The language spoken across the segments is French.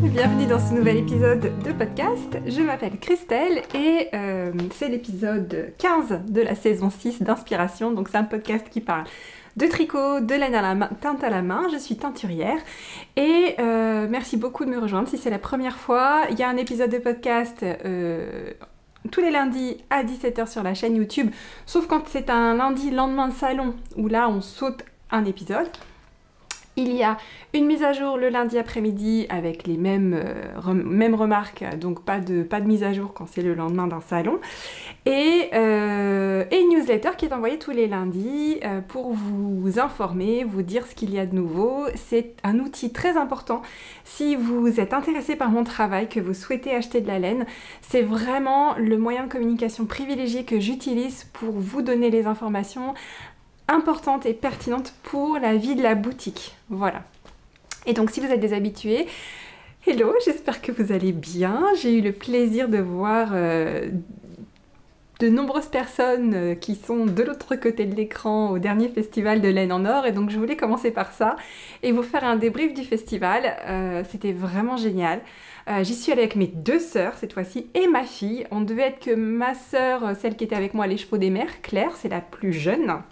bienvenue dans ce nouvel épisode de podcast. Je m'appelle Christelle et c'est l'épisode 15 de la saison 6 d'Inspiration. Donc c'est un podcast qui parle de tricot, de laine à la main, teinte à la main. Je suis teinturière et merci beaucoup de me rejoindre si c'est la première fois. Il y a un épisode de podcast tous les lundis à 17h sur la chaîne YouTube, sauf quand c'est un lundi lendemain de salon où là on saute un épisode. Il y a une mise à jour le lundi après-midi avec les mêmes remarques, donc pas de mise à jour quand c'est le lendemain d'un salon. Et une newsletter qui est envoyée tous les lundis pour vous informer, vous dire ce qu'il y a de nouveau. C'est un outil très important si vous êtes intéressé par mon travail, que vous souhaitez acheter de la laine. C'est vraiment le moyen de communication privilégié que j'utilise pour vous donner les informations importante et pertinente pour la vie de la boutique. Voilà. Et donc si vous êtes des habitués, hello, j'espère que vous allez bien. J'ai eu le plaisir de voir de nombreuses personnes qui sont de l'autre côté de l'écran au dernier festival de laine en or, et donc je voulais commencer par ça et vous faire un débrief du festival. C'était vraiment génial. J'y suis allée avec mes deux sœurs cette fois-ci et ma fille. On devait être que ma sœur, celle qui était avec moi à l'Écheveau des Mers, Claire, c'est la plus jeune,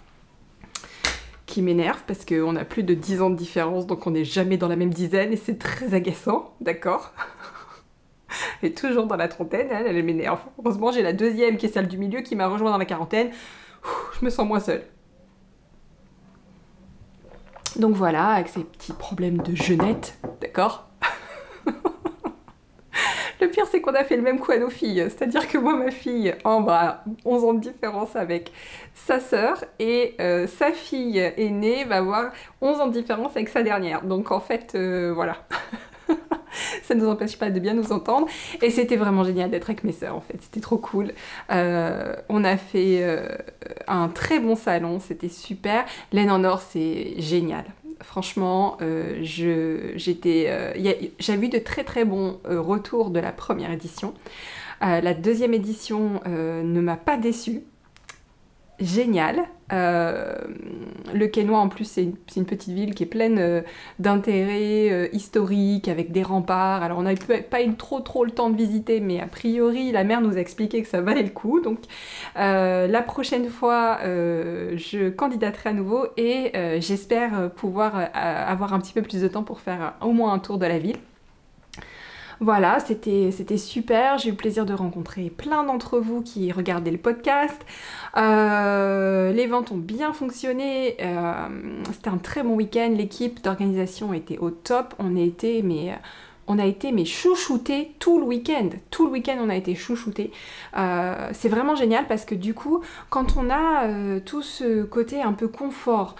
qui m'énerve parce qu'on a plus de 10 ans de différence, donc on n'est jamais dans la même dizaine et c'est très agaçant, d'accord? Elle est toujours dans la trentaine, elle m'énerve. Heureusement, j'ai la deuxième qui est celle du milieu qui m'a rejoint dans la quarantaine. Je me sens moins seule. Donc voilà, avec ces petits problèmes de jeunette, d'accord? Le pire, c'est qu'on a fait le même coup à nos filles. C'est-à-dire que moi, ma fille, a 11 ans de différence avec sa sœur, et sa fille aînée va avoir 11 ans de différence avec sa dernière. Donc en fait, voilà. Ça ne nous empêche pas de bien nous entendre. Et c'était vraiment génial d'être avec mes sœurs, en fait. C'était trop cool. On a fait un très bon salon, c'était super. Laine en or, c'est génial. Franchement, j'avais eu de très très bons retours de la première édition. La deuxième édition ne m'a pas déçue. Génial. Le Quesnoy en plus c'est une petite ville qui est pleine d'intérêts historiques avec des remparts. Alors on n'a pas eu trop le temps de visiter, mais a priori la mère nous a expliqué que ça valait le coup. Donc la prochaine fois je candidaterai à nouveau et j'espère pouvoir avoir un petit peu plus de temps pour faire au moins un tour de la ville. Voilà, c'était super, j'ai eu le plaisir de rencontrer plein d'entre vous qui regardaient le podcast. Les ventes ont bien fonctionné, c'était un très bon week-end, l'équipe d'organisation était au top, on a été chouchoutés tout le week-end. Tout le week-end, on a été chouchoutés. C'est vraiment génial parce que du coup, quand on a tout ce côté un peu confort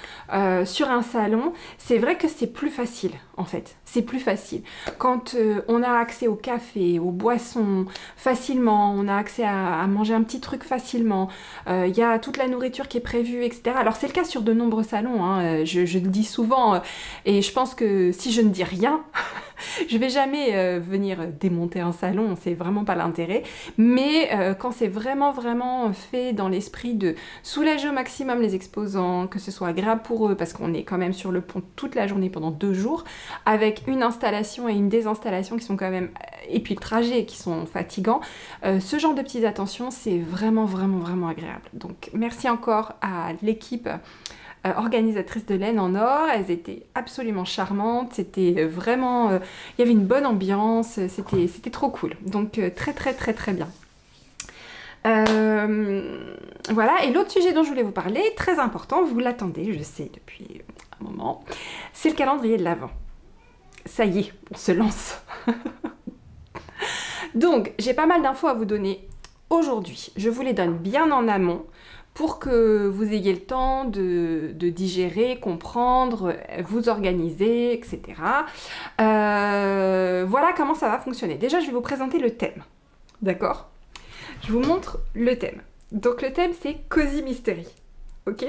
sur un salon, c'est vrai que c'est plus facile, en fait. C'est plus facile. Quand on a accès au café, aux boissons facilement, on a accès à manger un petit truc facilement, il y a toute la nourriture qui est prévue, etc. Alors c'est le cas sur de nombreux salons, hein. Je le dis souvent, et je pense que si je ne dis rien, je vais jamais venir démonter un salon, c'est vraiment pas l'intérêt, mais quand c'est vraiment fait dans l'esprit de soulager au maximum les exposants, que ce soit agréable pour eux, parce qu'on est quand même sur le pont toute la journée pendant 2 jours, avec une installation et une désinstallation qui sont quand même, et puis le trajet qui sont fatigants, ce genre de petites attentions, c'est vraiment agréable. Donc merci encore à l'équipe organisatrice de laine en or, elles étaient absolument charmantes, c'était vraiment, il y avait une bonne ambiance, c'était trop cool, donc très bien. Voilà, et l'autre sujet dont je voulais vous parler, très important, vous l'attendez, je sais depuis un moment, c'est le calendrier de l'Avent. Ça y est, on se lance. Donc, j'ai pas mal d'infos à vous donner aujourd'hui, je vous les donne bien en amont, pour que vous ayez le temps de digérer, comprendre, vous organiser, etc. Voilà comment ça va fonctionner. Déjà, je vais vous présenter le thème. D'accord? Je vous montre le thème. Donc le thème, c'est Cozy Mystery. Ok?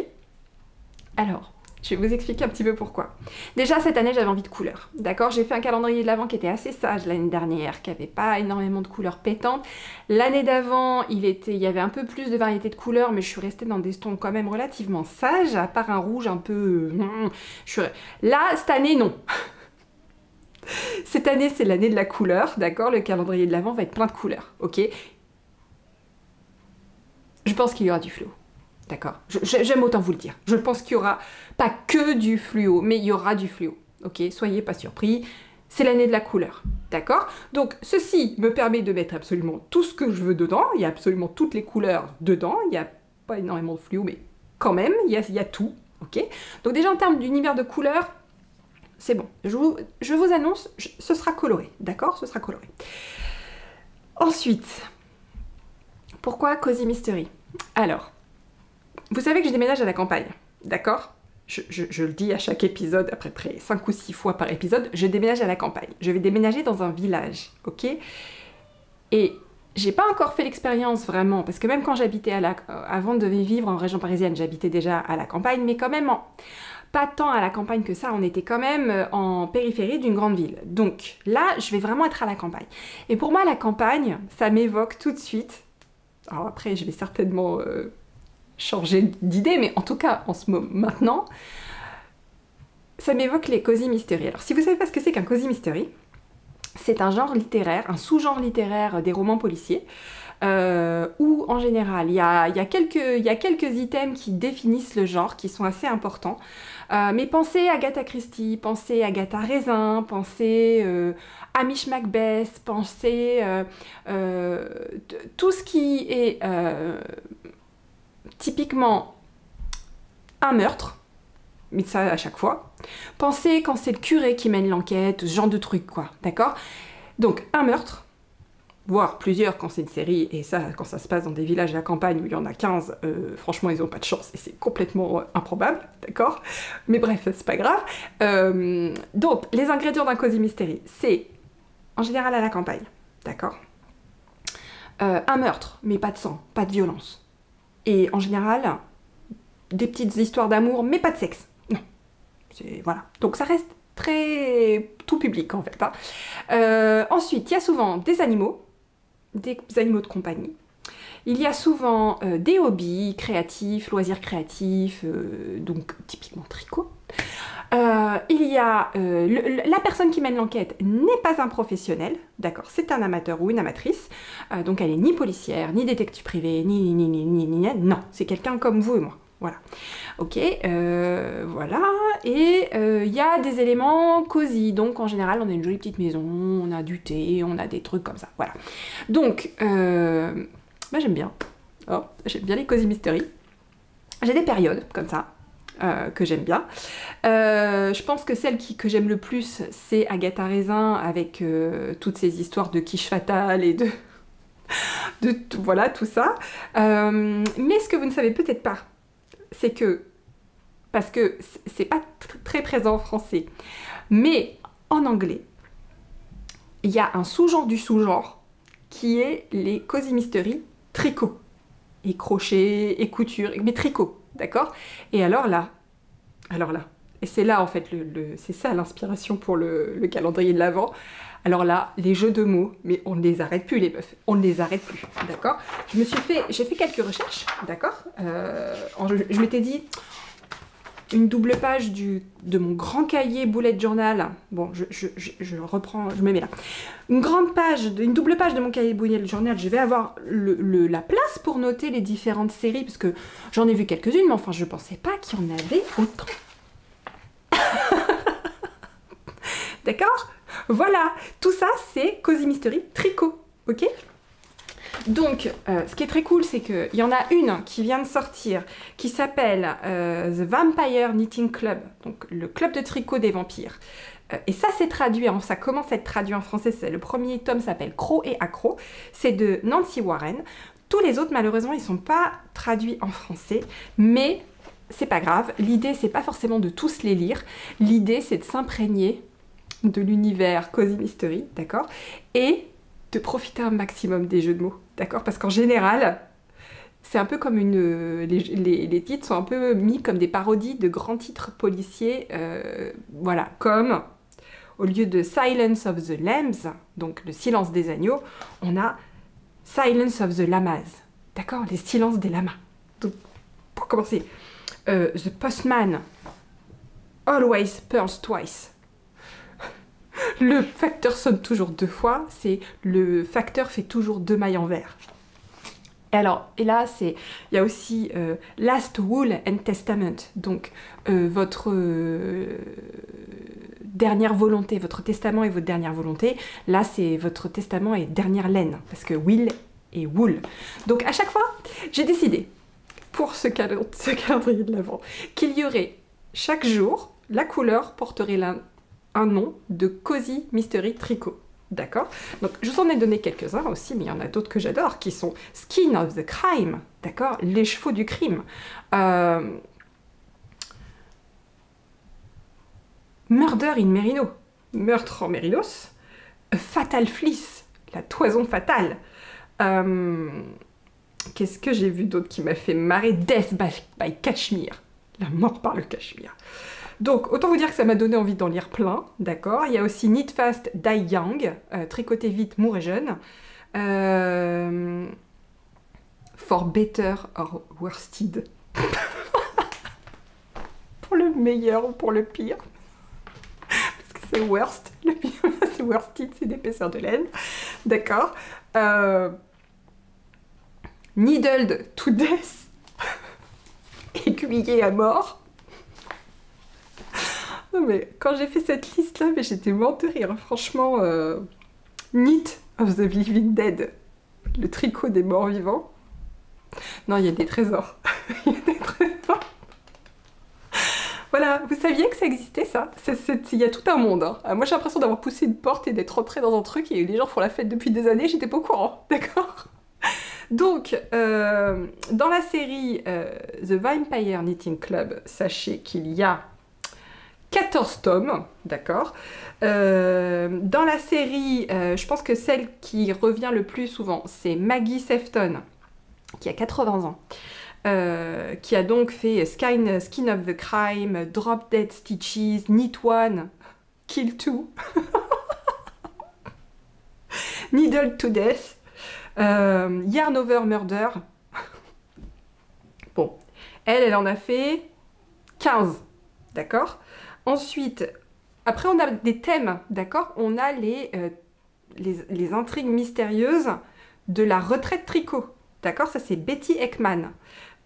Alors, je vais vous expliquer un petit peu pourquoi. Déjà, cette année, j'avais envie de couleurs. D'accord? J'ai fait un calendrier de l'Avent qui était assez sage l'année dernière, qui n'avait pas énormément de couleurs pétantes. L'année d'avant, il y avait un peu plus de variété de couleurs, mais je suis restée dans des tons quand même relativement sages, à part un rouge un peu... Là, cette année, non. Cette année, c'est l'année de la couleur, d'accord? Le calendrier de l'Avent va être plein de couleurs, ok? Je pense qu'il y aura du fluo, d'accord? J'aime autant vous le dire. Je pense qu'il y aura pas que du fluo, mais il y aura du fluo, ok? Soyez pas surpris, c'est l'année de la couleur, d'accord? Donc, ceci me permet de mettre absolument tout ce que je veux dedans. Il y a absolument toutes les couleurs dedans. Il n'y a pas énormément de fluo, mais quand même, il y a tout, ok? Donc déjà, en termes d'univers de couleurs, c'est bon. Je vous annonce, ce sera coloré, d'accord? Ce sera coloré. Ensuite, pourquoi Cozy Mystery? Alors, vous savez que je déménage à la campagne, d'accord? Je le dis à chaque épisode, à peu près 5 ou 6 fois par épisode, je déménage à la campagne. Je vais déménager dans un village, ok? Et j'ai pas encore fait l'expérience vraiment, parce que même quand j'habitais avant de vivre en région parisienne, j'habitais déjà à la campagne, mais quand même pas tant à la campagne que ça, on était quand même en périphérie d'une grande ville. Donc là, je vais vraiment être à la campagne. Et pour moi, la campagne, ça m'évoque tout de suite. Alors après, je vais certainement changer d'idée, mais en tout cas, en ce moment, maintenant, ça m'évoque les Cozy Mystery. Alors si vous savez pas ce que c'est qu'un Cozy Mystery, c'est un genre littéraire, un sous-genre littéraire des romans policiers, où en général, il y a quelques items qui définissent le genre, qui sont assez importants. Mais pensez Agatha Christie, pensez Agatha Raisin, pensez Hamish Macbeth, pensez tout ce qui est typiquement un meurtre, mais ça à chaque fois. Pensez quand c'est le curé qui mène l'enquête, ce genre de truc, quoi, d'accord? Donc, un meurtre, voire plusieurs quand c'est une série, et ça, quand ça se passe dans des villages à la campagne où il y en a 15, franchement, ils n'ont pas de chance, et c'est complètement improbable, d'accord? Mais bref, c'est pas grave. Donc, les ingrédients d'un Cozy Mystery, c'est, en général, à la campagne, d'accord? Un meurtre, mais pas de sang, pas de violence. Et en général, des petites histoires d'amour, mais pas de sexe. Non. Voilà. Donc ça reste très tout public, en fait. Hein. Ensuite, il y a souvent des animaux de compagnie. Il y a souvent des hobbies créatifs, loisirs créatifs, donc typiquement tricot. Il y a la personne qui mène l'enquête n'est pas un professionnel, d'accord, c'est un amateur ou une amatrice, donc elle est ni policière, ni détective privé, ni, non, c'est quelqu'un comme vous et moi, voilà. Ok, voilà, et il y a des éléments cosy, donc en général on a une jolie petite maison, on a du thé, on a des trucs comme ça, voilà. Donc, moi j'aime bien, j'aime bien les Cozy Mystery, j'ai des périodes comme ça, que j'aime bien. Je pense que celle que j'aime le plus, c'est Agatha Raisin, avec toutes ces histoires de quiche fatale et voilà, tout ça. Mais ce que vous ne savez peut-être pas, c'est que, parce que c'est pas très présent en français, mais en anglais, il y a un sous-genre du sous-genre qui est les Cozy Mystery tricot. Et crochet, et couture, mais tricot, d'accord? Et alors là, et c'est là en fait, c'est ça l'inspiration pour le calendrier de l'Avent. Alors là, les jeux de mots, mais on ne les arrête plus les meufs, on ne les arrête plus, d'accord? J'ai fait quelques recherches, d'accord? Je m'étais dit, une double page de mon grand cahier bullet journal, bon, je reprends, je me mets là. Une double page de mon cahier bullet journal, je vais avoir la place pour noter les différentes séries, parce que j'en ai vu quelques-unes, mais enfin, je pensais pas qu'il y en avait autant. D'accord? Voilà, tout ça, c'est Cozy Mystery tricot, ok? Donc, ce qui est très cool, c'est qu'il y en a une qui vient de sortir, qui s'appelle The Vampire Knitting Club, donc le club de tricot des vampires. Et ça, c'est traduit, ça commence à être traduit en français, le premier tome s'appelle Croc et Accro, c'est de Nancy Warren. Tous les autres, malheureusement, ils ne sont pas traduits en français, mais c'est pas grave. L'idée, c'est pas forcément de tous les lire, l'idée, c'est de s'imprégner de l'univers Cozy Mystery, d'accord? Et de profiter un maximum des jeux de mots, d'accord? Parce qu'en général, c'est un peu comme les titres sont un peu mis comme des parodies de grands titres policiers, voilà, comme au lieu de Silence of the Lambs, donc le silence des agneaux, on a Silence of the Lamas, d'accord? Les silences des lamas. Donc, pour commencer, The Postman Always Pearls Twice. Le facteur sonne toujours 2 fois, c'est le facteur fait toujours 2 mailles en vert. Et là, il y a aussi Last Will and Testament, donc votre dernière volonté, votre testament et votre dernière volonté. Là, c'est votre testament et dernière laine, parce que will et wool. Donc à chaque fois, j'ai décidé, pour ce calendrier de l'Avent, qu'il y aurait chaque jour, la couleur porterait un nom de Cozy Mystery Tricot. D'accord? Donc, je vous en ai donné quelques-uns aussi, mais il y en a d'autres que j'adore, qui sont Skin of the Crime, d'accord? Les chevaux du crime. Murder in Merino, meurtre en Mérinos. Fatal Fleece, la toison fatale. Qu'est-ce que j'ai vu d'autre qui m'a fait marrer? Death by Cashmere, la mort par le cachemire. Donc, autant vous dire que ça m'a donné envie d'en lire plein, d'accord? Il y a aussi Knit Fast, Die Young, tricoter vite, mourez jeune. For Better or Worsted. Pour le meilleur ou pour le pire. Parce que c'est worst, le pire, c'est worsted, c'est d'épaisseur de laine. D'accord. Needled to Death. Aiguillé à mort. Non mais quand j'ai fait cette liste là, mais j'étais morte de rire. Franchement, Knit of the Living Dead, le tricot des morts vivants. Non, il y a des trésors. Il y a des trésors. Voilà, vous saviez que ça existait ça? Il y a tout un monde. Hein. Moi j'ai l'impression d'avoir poussé une porte et d'être rentrée dans un truc et les gens font la fête depuis des années, j'étais pas au courant, d'accord? Donc, dans la série The Vampire Knitting Club, sachez qu'il y a 14 tomes, d'accord. Dans la série, je pense que celle qui revient le plus souvent, c'est Maggie Sefton, qui a 80 ans, qui a donc fait Skin of the Crime, Drop Dead Stitches, Knit One, Kill Two, Needle to Death, Yarn Over Murder. Bon, elle en a fait 15, d'accord. Ensuite, après on a des thèmes, d'accord. On a les intrigues mystérieuses de la retraite tricot, d'accord. Ça c'est Betty Ekman.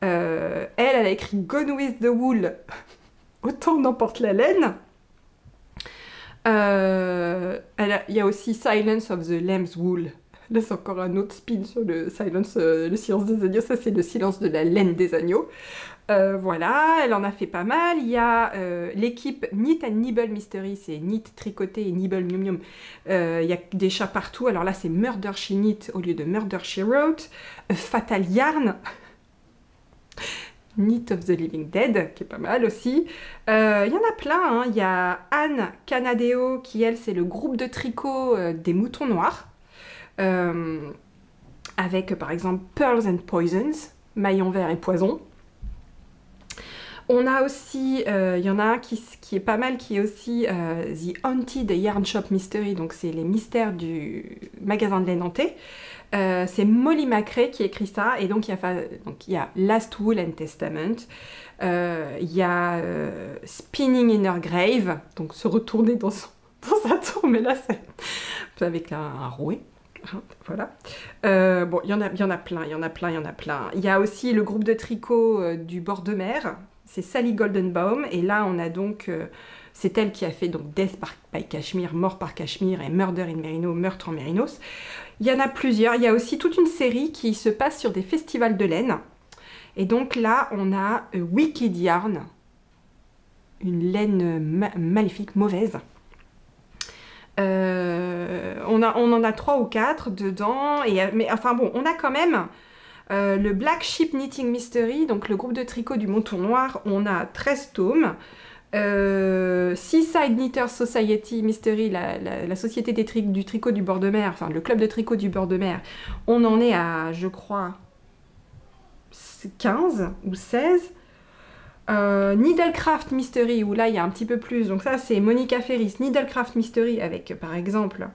Elle a écrit Gone with the Wool, autant n'emporte la laine. Il y a aussi Silence of the Lamb's Wool. Là c'est encore un autre spin sur le silence, le silence des agneaux. Ça c'est le silence de la laine des agneaux. Voilà, elle en a fait pas mal. Il y a l'équipe Knit and Nibble Mystery, c'est Knit, tricoter et Nibble Mium Mium. Il y a des chats partout. Alors là c'est Murder She Knit au lieu de Murder She Wrote. Fatal Yarn. Knit of the Living Dead, qui est pas mal aussi. Il y en a plein, hein. Il y a Anne Canadeo, qui elle, c'est le groupe de tricot des moutons noirs. Avec par exemple Pearls and Poisons, maillon vert et poison. On a aussi, il y en a un qui est pas mal, qui est aussi The Haunted Yarn Shop Mystery, donc c'est les mystères du magasin de laine hanté. C'est Molly Macrae qui écrit ça, et donc il y a Last Will and Testament, il y a Spinning in Her Grave, donc se retourner dans sa tour, mais là c'est avec un rouet. Voilà. Bon, il y en a plein. Il y a aussi le groupe de tricot du bord de mer, c'est Sally Goldenbaum, et là on a donc, c'est elle qui a fait donc Death by Cashmere, mort par Cashmere, et Murder in Merino, meurtre en Mérinos. Il y en a plusieurs. Il y a aussi toute une série qui se passe sur des festivals de laine. Et donc là, on a Wicked Yarn, une laine maléfique, mauvaise. On en a 3 ou 4 dedans. Mais enfin bon, on a quand même le Black Sheep Knitting Mystery, donc le groupe de tricot du Monton Noir. On a 13 tomes. Seaside Knitters Society Mystery, la société du tricot du bord de mer, enfin le club de tricot du bord de mer, on en est à, je crois, 15 ou 16. Needlecraft Mystery, où là il y a un petit peu plus, donc ça c'est Monica Ferris, Needlecraft Mystery, avec par exemple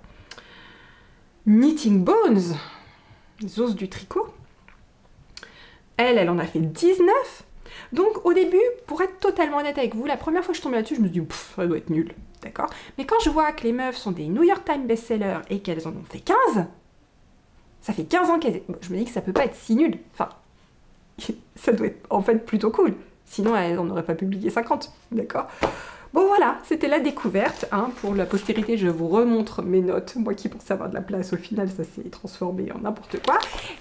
Knitting Bones, les os du tricot. Elle en a fait 19. Donc au début, pour être totalement honnête avec vous, la première fois que je suis tombée là-dessus, je me suis dit, ça doit être nul. d'accord? Mais quand je vois que les meufs sont des New York Times best-sellers et qu'elles en ont fait 15, ça fait 15 ans qu'elles... Bon, je me dis que ça peut pas être si nul. Enfin, ça doit être en fait plutôt cool. Sinon, elles n'en auraient pas publié 50, d'accord? Bon voilà, c'était la découverte. Hein. Pour la postérité, je vous remontre mes notes. Moi qui pensais avoir de la place, au final, ça s'est transformé en n'importe quoi.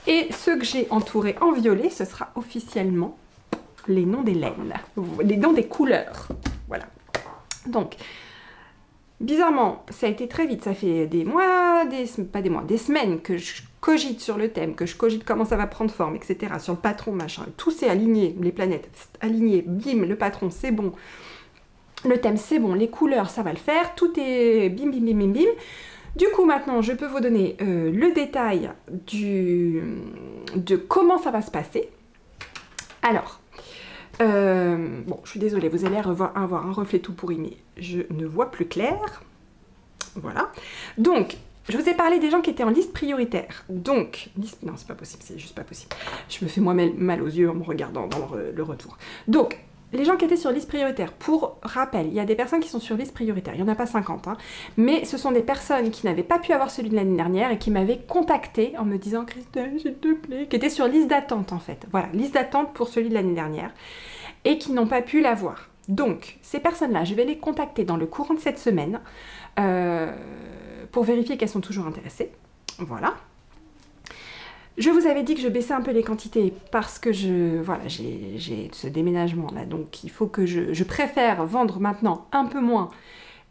Et ceux que j'ai entourés en violet, ce sera officiellement les noms des laines, les noms des couleurs. Voilà. Donc, bizarrement, ça a été très vite. Ça fait des mois, pas des mois, des semaines que je cogite sur le thème, que je cogite comment ça va prendre forme, etc. Sur le patron, machin. Tout s'est aligné, les planètes alignées, bim, le patron, c'est bon. Le thème, c'est bon, les couleurs, ça va le faire. Tout est bim, bim, bim, bim, bim. Du coup, maintenant, je peux vous donner le détail de comment ça va se passer. Alors, bon, je suis désolée, vous allez avoir un reflet tout pourri, mais je ne vois plus clair. Voilà. Donc, je vous ai parlé des gens qui étaient en liste prioritaire. Donc, non, c'est pas possible, c'est juste pas possible. Je me fais moi-même mal aux yeux en me regardant dans le retour. Donc, les gens qui étaient sur liste prioritaire, pour rappel, il y a des personnes qui sont sur liste prioritaire, il n'y en a pas 50, hein, mais ce sont des personnes qui n'avaient pas pu avoir celui de l'année dernière et qui m'avaient contacté en me disant « Christelle, s'il te plaît », qui étaient sur liste d'attente en fait. Voilà, liste d'attente pour celui de l'année dernière et qui n'ont pas pu l'avoir. Donc, ces personnes-là, je vais les contacter dans le courant de cette semaine pour vérifier qu'elles sont toujours intéressées. Voilà. Je vous avais dit que je baissais un peu les quantités parce que voilà, j'ai ce déménagement là, donc il faut que je préfère vendre maintenant un peu moins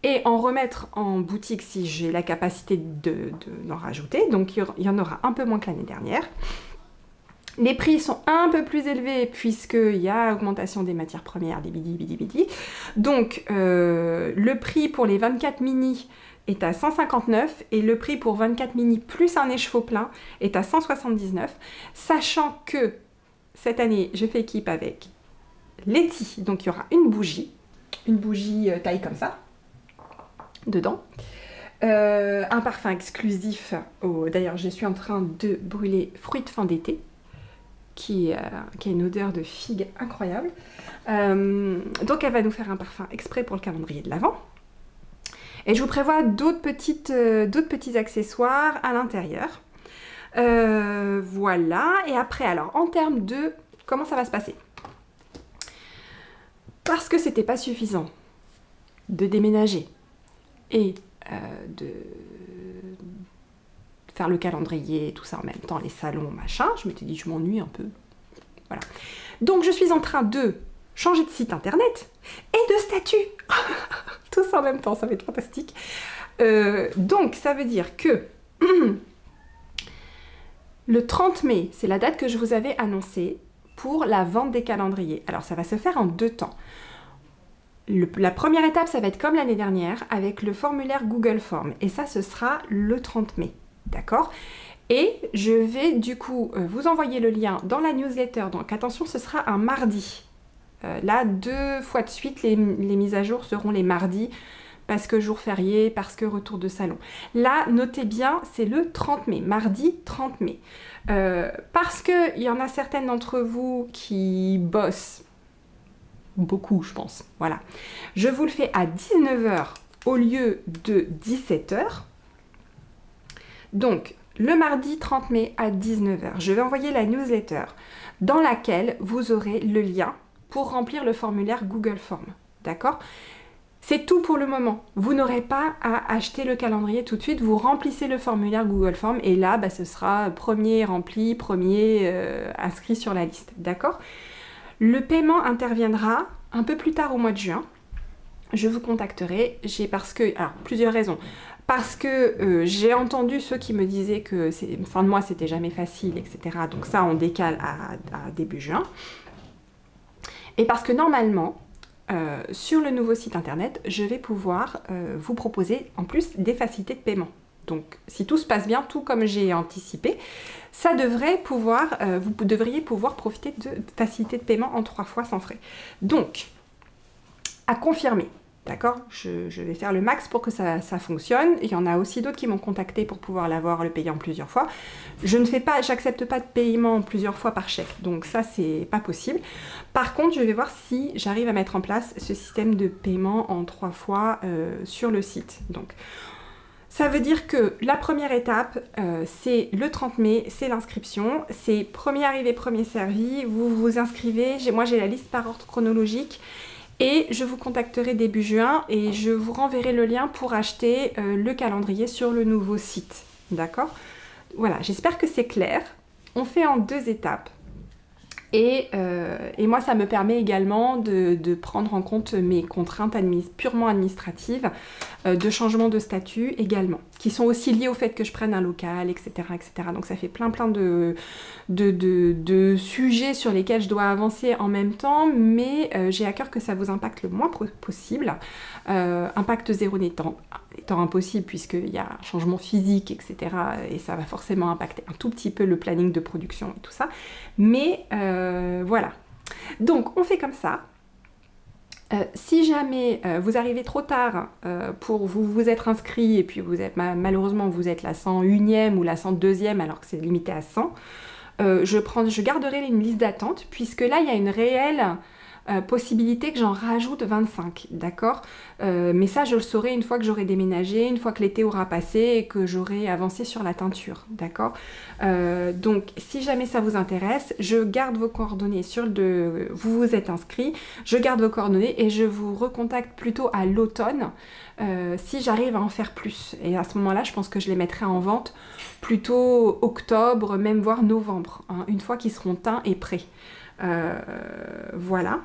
et en remettre en boutique si j'ai la capacité d'en rajouter, donc il y en aura un peu moins que l'année dernière. Les prix sont un peu plus élevés puisqu'il y a augmentation des matières premières, des bidi. Donc le prix pour les 24 mini est à 159 et le prix pour 24 mini plus un écheveau plein est à 179, sachant que cette année je fais équipe avec Letty, donc il y aura une bougie taille comme ça dedans, un parfum exclusif, d'ailleurs je suis en train de brûler fruits de fin d'été qui a une odeur de figue incroyable, donc elle va nous faire un parfum exprès pour le calendrier de l'Avent. Et je vous prévois d'autres petits accessoires à l'intérieur. Voilà. Et après, alors, en termes de comment ça va se passer. Parce que c'était pas suffisant de déménager et de faire le calendrier et tout ça en même temps, les salons, machin, je m'étais dit, je m'ennuie un peu. Voilà. Donc, je suis en train de changer de site internet et de statut. Tous en même temps, ça va être fantastique. Donc, ça veut dire que le 30 mai, c'est la date que je vous avais annoncée pour la vente des calendriers. Alors, ça va se faire en 2 temps. La première étape, ça va être comme l'année dernière, avec le formulaire Google Form. Et ça, ce sera le 30 mai. D'accord ? Et je vais, du coup, vous envoyer le lien dans la newsletter. Donc, attention, ce sera un mardi. Là, 2 fois de suite, les mises à jour seront les mardis, parce que jour férié, parce que retour de salon. Là, notez bien, c'est le 30 mai, mardi 30 mai. Parce qu'il y en a certaines d'entre vous qui bossent, beaucoup je pense, voilà. Je vous le fais à 19 h au lieu de 17 h. Donc, le mardi 30 mai à 19 h, je vais envoyer la newsletter dans laquelle vous aurez le lien pour remplir le formulaire Google Form, d'accord? C'est tout pour le moment. Vous n'aurez pas à acheter le calendrier tout de suite, vous remplissez le formulaire Google Form et là, ce sera premier rempli, premier inscrit sur la liste, d'accord? Le paiement interviendra un peu plus tard au mois de juin. Je vous contacterai, alors plusieurs raisons. Parce que j'ai entendu ceux qui me disaient que fin de mois c'était jamais facile, etc. Donc ça, on décale à début juin. Et parce que normalement, sur le nouveau site internet, je vais pouvoir vous proposer en plus des facilités de paiement. Donc si tout se passe bien, tout comme j'ai anticipé, ça devrait pouvoir, vous devriez pouvoir profiter de facilités de paiement en 3 fois sans frais. Donc, à confirmer. D'accord, je vais faire le max pour que ça fonctionne. Il y en a aussi d'autres qui m'ont contacté pour pouvoir l'avoir, le payer en plusieurs fois. J'accepte pas de paiement en plusieurs fois par chèque, donc ça c'est pas possible. Par contre, je vais voir si j'arrive à mettre en place ce système de paiement en 3 fois sur le site. Donc, ça veut dire que la première étape, c'est le 30 mai, c'est l'inscription. C'est premier arrivé, premier servi. Vous vous inscrivez. Moi, j'ai la liste par ordre chronologique. Et je vous contacterai début juin et je vous renverrai le lien pour acheter le calendrier sur le nouveau site. D'accord? Voilà, j'espère que c'est clair. On fait en 2 étapes. Et moi, ça me permet également de prendre en compte mes contraintes purement administratives, de changement de statut également, qui sont aussi liées au fait que je prenne un local, etc. etc. Donc ça fait plein de sujets sur lesquels je dois avancer en même temps, mais j'ai à cœur que ça vous impacte le moins possible. Impact zéro étant impossible puisqu'il y a un changement physique, etc. Et ça va forcément impacter un tout petit peu le planning de production et tout ça. Mais voilà. Donc on fait comme ça. Si jamais vous arrivez trop tard pour vous être inscrit et puis malheureusement vous êtes la 101e ou la 102e alors que c'est limité à 100, je garderai une liste d'attente puisque là il y a une réelle possibilité que j'en rajoute 25, d'accord? Mais ça, je le saurai une fois que j'aurai déménagé, une fois que l'été aura passé et que j'aurai avancé sur la teinture, d'accord? Donc, si jamais ça vous intéresse, je garde vos coordonnées vous vous êtes inscrit, je garde vos coordonnées et je vous recontacte plutôt à l'automne si j'arrive à en faire plus. Et à ce moment-là, je pense que je les mettrai en vente plutôt octobre, même voire novembre, hein, une fois qu'ils seront teints et prêts. Voilà.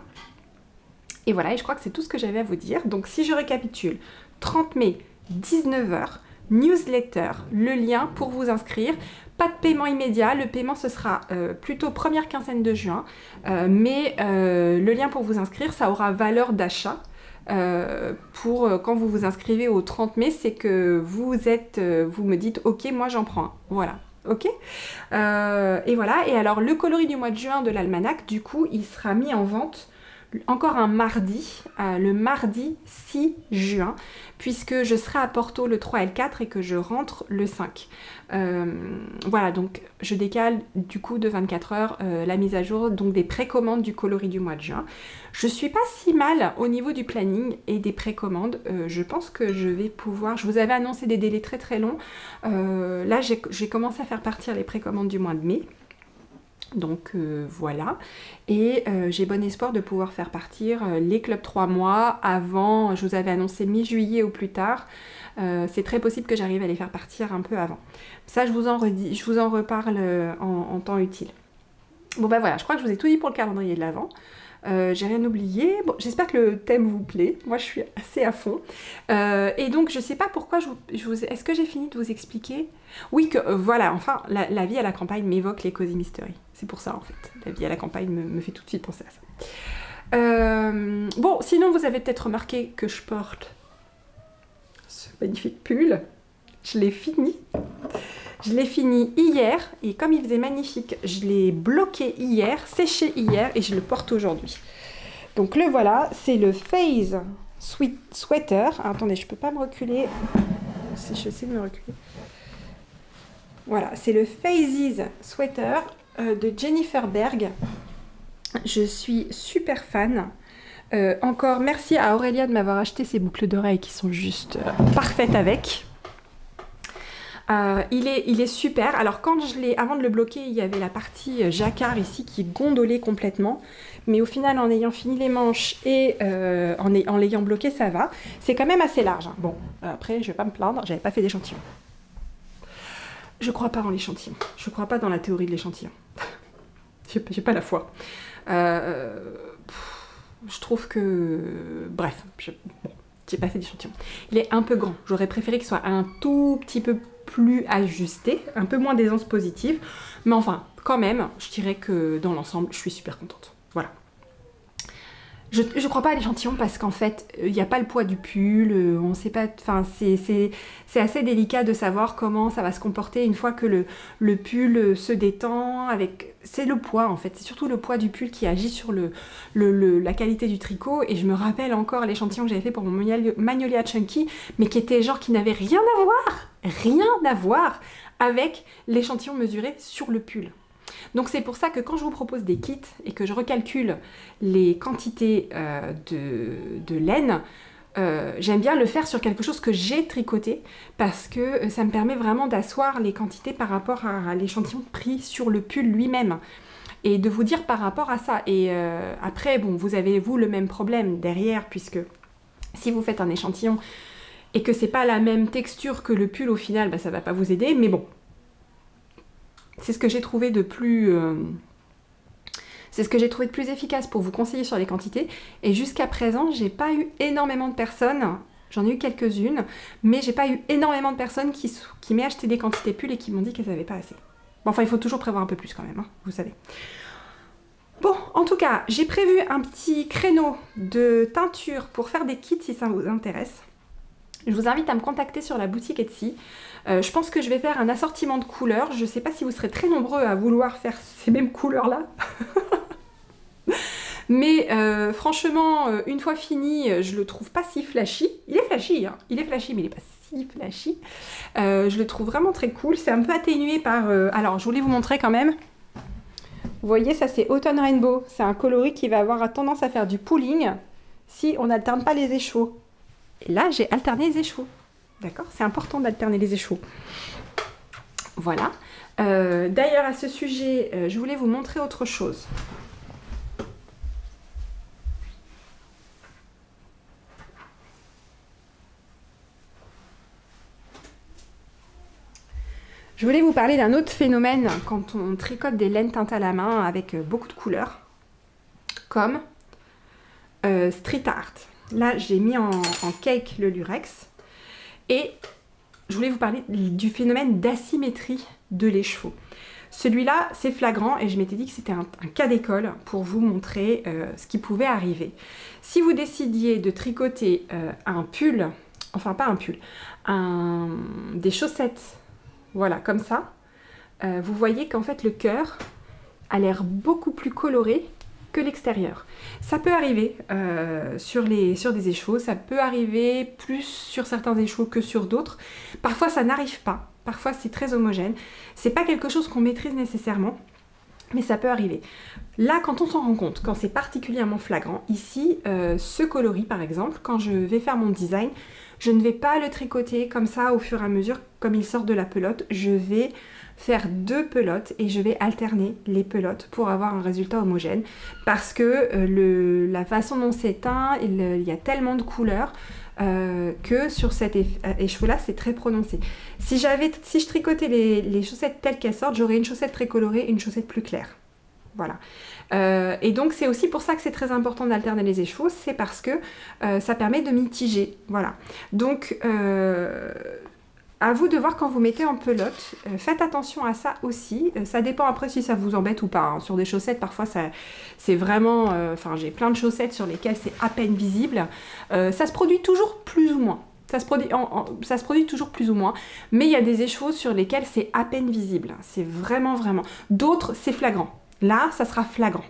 Et voilà, et je crois que c'est tout ce que j'avais à vous dire. Donc si je récapitule, 30 mai, 19 h, newsletter, le lien pour vous inscrire. Pas de paiement immédiat, le paiement ce sera plutôt première quinzaine de juin, mais le lien pour vous inscrire, ça aura valeur d'achat. Pour quand vous vous inscrivez au 30 mai, c'est que vous me dites ok, moi j'en prends un. Voilà. Ok, et voilà. Et alors le coloris du mois de juin de l'almanach, du coup, il sera mis en vente encore un mardi, le mardi 6 juin, puisque je serai à Porto le 3 et le 4 et que je rentre le 5. Voilà, donc je décale du coup de 24 heures la mise à jour donc des précommandes du coloris du mois de juin. Je suis pas si mal au niveau du planning et des précommandes. Je pense que je vais pouvoir... Je vous avais annoncé des délais très très longs. Là, j'ai commencé à faire partir les précommandes du mois de mai. Donc voilà, et j'ai bon espoir de pouvoir faire partir les clubs 3 mois avant, je vous avais annoncé mi-juillet au plus tard, c'est très possible que j'arrive à les faire partir un peu avant. Ça je vous en reparle en temps utile. Bon bah voilà, je crois que je vous ai tout dit pour le calendrier de l'Avent. J'ai rien oublié. Bon, j'espère que le thème vous plaît. Moi, je suis assez à fond. Et donc, je sais pas pourquoi est-ce que j'ai fini de vous expliquer? Oui, que voilà, enfin, la vie à la campagne m'évoque les Cozy Mystery. C'est pour ça, en fait. La vie à la campagne me fait tout de suite penser à ça. Bon, sinon, vous avez peut-être remarqué que je porte ce magnifique pull. Je l'ai fini. Je l'ai fini hier et comme il faisait magnifique, je l'ai bloqué hier, séché hier et je le porte aujourd'hui. Donc le voilà, c'est le Phase Sweater. Ah, attendez, je peux pas me reculer. Je sais me reculer. Voilà, c'est le Phases Sweater de Jennifer Berg. Je suis super fan. Encore merci à Aurélia de m'avoir acheté ces boucles d'oreilles qui sont juste parfaites avec. Il est super. Alors quand avant de le bloquer, il y avait la partie jacquard ici qui gondolait complètement. Mais au final, en ayant fini les manches et en l'ayant bloqué, ça va. C'est quand même assez large, hein. Bon, après, je vais pas me plaindre, j'avais pas fait d'échantillon. Je crois pas en l'échantillon. Je crois pas dans la théorie de l'échantillon. J'ai pas la foi. Je trouve que... Bref, bon, j'ai pas fait d'échantillon. Il est un peu grand. J'aurais préféré qu'il soit un tout petit peu plus ajusté, un peu moins d'aisance positive, mais enfin, quand même, je dirais que dans l'ensemble, je suis super contente. Voilà. Je crois pas à l'échantillon parce qu'en fait, il n'y a pas le poids du pull, on sait pas, enfin c'est assez délicat de savoir comment ça va se comporter une fois que le pull se détend avec... C'est le poids en fait, c'est surtout le poids du pull qui agit sur la qualité du tricot et je me rappelle encore l'échantillon que j'avais fait pour mon Magnolia Chunky mais qui était genre qui n'avait rien à voir avec l'échantillon mesuré sur le pull. Donc c'est pour ça que quand je vous propose des kits et que je recalcule les quantités de laine, j'aime bien le faire sur quelque chose que j'ai tricoté parce que ça me permet vraiment d'asseoir les quantités par rapport à l'échantillon pris sur le pull lui-même et de vous dire par rapport à ça. Et après, bon, vous avez vous le même problème derrière puisque si vous faites un échantillon et que c'est pas la même texture que le pull au final, bah, ça va pas vous aider, mais bon. C'est ce que j'ai trouvé de plus... c'est ce que j'ai trouvé de plus efficace pour vous conseiller sur les quantités. Et jusqu'à présent, j'ai pas eu énormément de personnes, j'en ai eu quelques-unes, mais j'ai pas eu énormément de personnes qui m'aient acheté des quantités pull et qui m'ont dit qu'elles n'avaient pas assez. Bon, enfin, il faut toujours prévoir un peu plus quand même, hein, vous savez. Bon, en tout cas, j'ai prévu un petit créneau de teinture pour faire des kits si ça vous intéresse. Je vous invite à me contacter sur la boutique Etsy. Je pense que je vais faire un assortiment de couleurs. Je ne sais pas si vous serez très nombreux à vouloir faire ces mêmes couleurs-là. Mais franchement, une fois fini, je le trouve pas si flashy. Il est flashy, hein. Il est flashy, mais il n'est pas si flashy. Je le trouve vraiment très cool. C'est un peu atténué par... Alors, je voulais vous montrer quand même. Vous voyez, ça c'est Autumn Rainbow. C'est un coloris qui va avoir tendance à faire du pooling si on n'alterne pas les échevaux. Et là, j'ai alterné les échevaux. D'accord? C'est important d'alterner les échevaux. Voilà. D'ailleurs, à ce sujet, je voulais vous montrer autre chose. Je voulais vous parler d'un autre phénomène quand on tricote des laines teintes à la main avec beaucoup de couleurs, comme street art. Là, j'ai mis en cake le lurex. Et je voulais vous parler du phénomène d'asymétrie de l'écheveau. Celui-là, c'est flagrant et je m'étais dit que c'était un cas d'école pour vous montrer ce qui pouvait arriver. Si vous décidiez de tricoter un pull, enfin pas un pull, des chaussettes, voilà, comme ça, vous voyez qu'en fait le cœur a l'air beaucoup plus coloré que l'extérieur. Ça peut arriver sur des échevaux, ça peut arriver plus sur certains échevaux que sur d'autres. Parfois ça n'arrive pas, parfois c'est très homogène. C'est pas quelque chose qu'on maîtrise nécessairement, mais ça peut arriver. Là, quand on s'en rend compte, quand c'est particulièrement flagrant, ici, ce coloris par exemple, quand je vais faire mon design, je ne vais pas le tricoter comme ça au fur et à mesure, comme il sort de la pelote. Je vais faire 2 pelotes et je vais alterner les pelotes pour avoir un résultat homogène parce que la façon dont c'est teint, il y a tellement de couleurs que sur cet écheveau là c'est très prononcé. Si je tricotais les chaussettes telles qu'elles sortent, j'aurais une chaussette très colorée et une chaussette plus claire. Voilà. Et donc c'est aussi pour ça que c'est très important d'alterner les échevaux, c'est parce que ça permet de mitiger. Voilà. Donc à vous de voir quand vous mettez en pelote, faites attention à ça aussi, ça dépend après si ça vous embête ou pas, hein. Sur des chaussettes parfois c'est vraiment, enfin j'ai plein de chaussettes sur lesquelles c'est à peine visible, ça se produit toujours plus ou moins, ça se produit toujours plus ou moins, mais il y a des échevaux sur lesquels c'est à peine visible, c'est vraiment, d'autres c'est flagrant, là ça sera flagrant.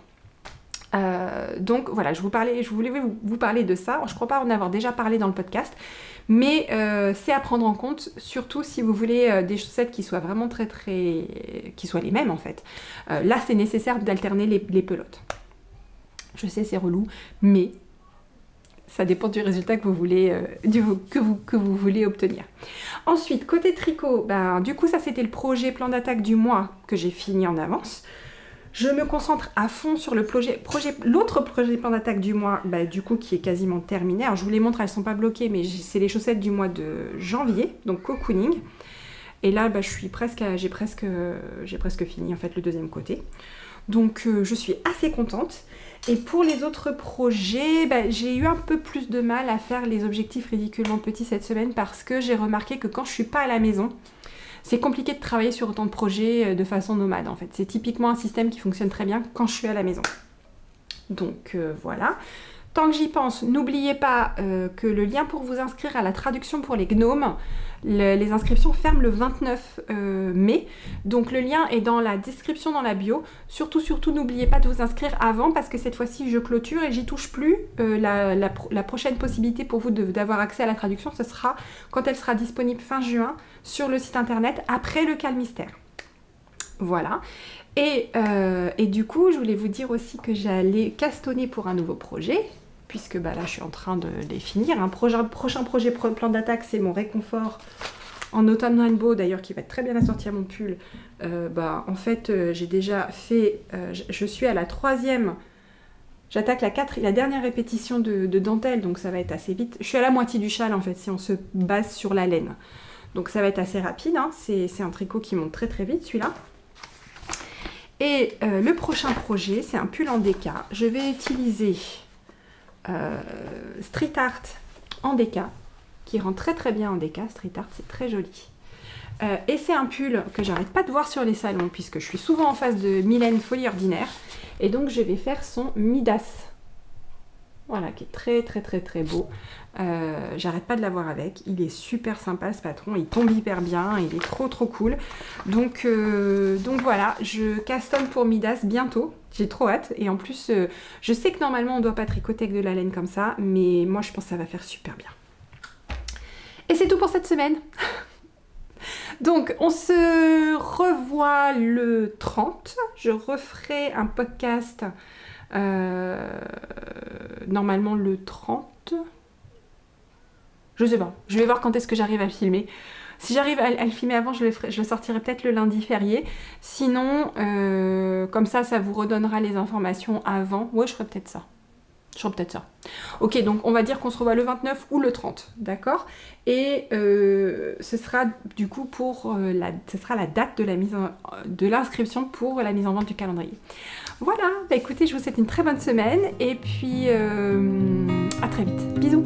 Donc voilà, je voulais vous parler de ça. Je crois pas en avoir déjà parlé dans le podcast, mais c'est à prendre en compte, surtout si vous voulez des chaussettes qui soient vraiment qui soient les mêmes en fait. Là, c'est nécessaire d'alterner les pelotes. Je sais, c'est relou, mais ça dépend du résultat que vous voulez, que vous voulez obtenir. Ensuite, côté tricot, ben, du coup, ça c'était le projet plan d'attaque du mois que j'ai fini en avance. Je me concentre à fond sur l'autre projet plan d'attaque du mois, bah, du coup qui est quasiment terminé. Alors je vous les montre, elles ne sont pas bloquées, mais c'est les chaussettes du mois de janvier, donc cocooning. Et là, bah, j'ai presque fini en fait le deuxième côté. Donc je suis assez contente. Et pour les autres projets, bah, j'ai eu un peu plus de mal à faire les objectifs ridiculement petits cette semaine parce que j'ai remarqué que quand je ne suis pas à la maison, c'est compliqué de travailler sur autant de projets de façon nomade en fait. C'est typiquement un système qui fonctionne très bien quand je suis à la maison. Donc voilà. Tant que j'y pense, n'oubliez pas que le lien pour vous inscrire à la traduction pour les gnomes, les inscriptions ferment le 29 mai. Donc le lien est dans la description, dans la bio. Surtout, n'oubliez pas de vous inscrire avant parce que cette fois-ci, je clôture et j'y touche plus. La prochaine possibilité pour vous d'avoir accès à la traduction, ce sera quand elle sera disponible fin juin sur le site internet après le Calmystère. Voilà. Et du coup, je voulais vous dire aussi que j'allais castonner pour un nouveau projet. Puisque là je suis en train de les finir. Un prochain projet plan d'attaque, c'est mon réconfort en automne rainbow, d'ailleurs qui va être très bien assorti à mon pull. En fait, j'ai déjà fait, je suis à la 3e, j'attaque la dernière répétition de dentelle, donc ça va être assez vite. Je suis à la moitié du châle en fait, si on se base sur la laine. Donc ça va être assez rapide, hein. C'est un tricot qui monte très très vite celui-là. Et le prochain projet, c'est un pull en déca. Je vais utiliser Street Art en déca, qui rend très très bien en déca. Street Art, c'est très joli. Et c'est un pull que j'arrête pas de voir sur les salons, puisque je suis souvent en face de Mylène Folie Ordinaire. Et donc je vais faire son Midas. Voilà, qui est très très très très beau. J'arrête pas de l'avoir avec. Il est super sympa ce patron, il tombe hyper bien, il est trop trop cool. Donc voilà, je castonne pour Midas bientôt. J'ai trop hâte. Et en plus, je sais que normalement on ne doit pas tricoter avec de la laine comme ça, mais moi je pense que ça va faire super bien. Et c'est tout pour cette semaine. Donc on se revoit le 30. Je referai un podcast normalement le 30. Je sais pas, je vais voir quand est-ce que j'arrive à le filmer. Si j'arrive à le filmer avant, je le sortirai peut-être le lundi férié. Sinon, comme ça vous redonnera les informations avant. Ouais, je ferai peut-être ça. Ok, donc on va dire qu'on se revoit le 29 ou le 30, d'accord? Et ce sera du coup ce sera la date de l'inscription pour la mise en vente du calendrier. Voilà, écoutez, je vous souhaite une très bonne semaine et puis à très vite. Bisous!